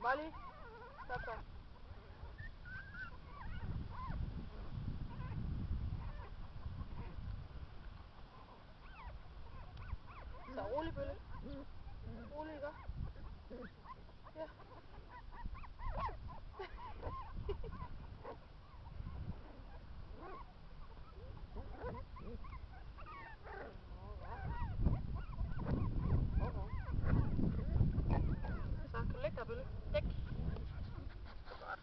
Bare lige. Stop så. Så rolig, Bølle. Rolig, ikke? Ja. Så kan du lægge dig, Bølle. Læg. Godt.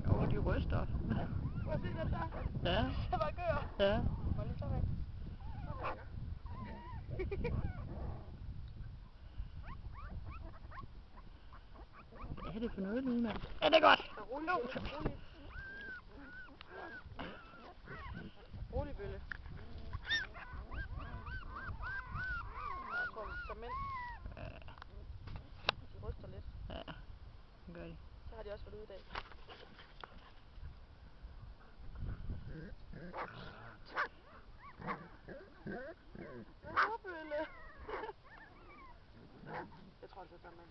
Jo, de ryster. Prøv at se den der. Ja. Jeg bare gør. Ja. Hold lige så af. Hvad er det for noget, Luna? Ja, det er godt. Så rolig, rolig. Rolig, Bølle. Jeg tror, vi skal mænd. Ja. De ryster lidt. Ja, det gør de. Så har de også været ude i dag. Hvad så, Bølle? Jeg tror altså, der er mand.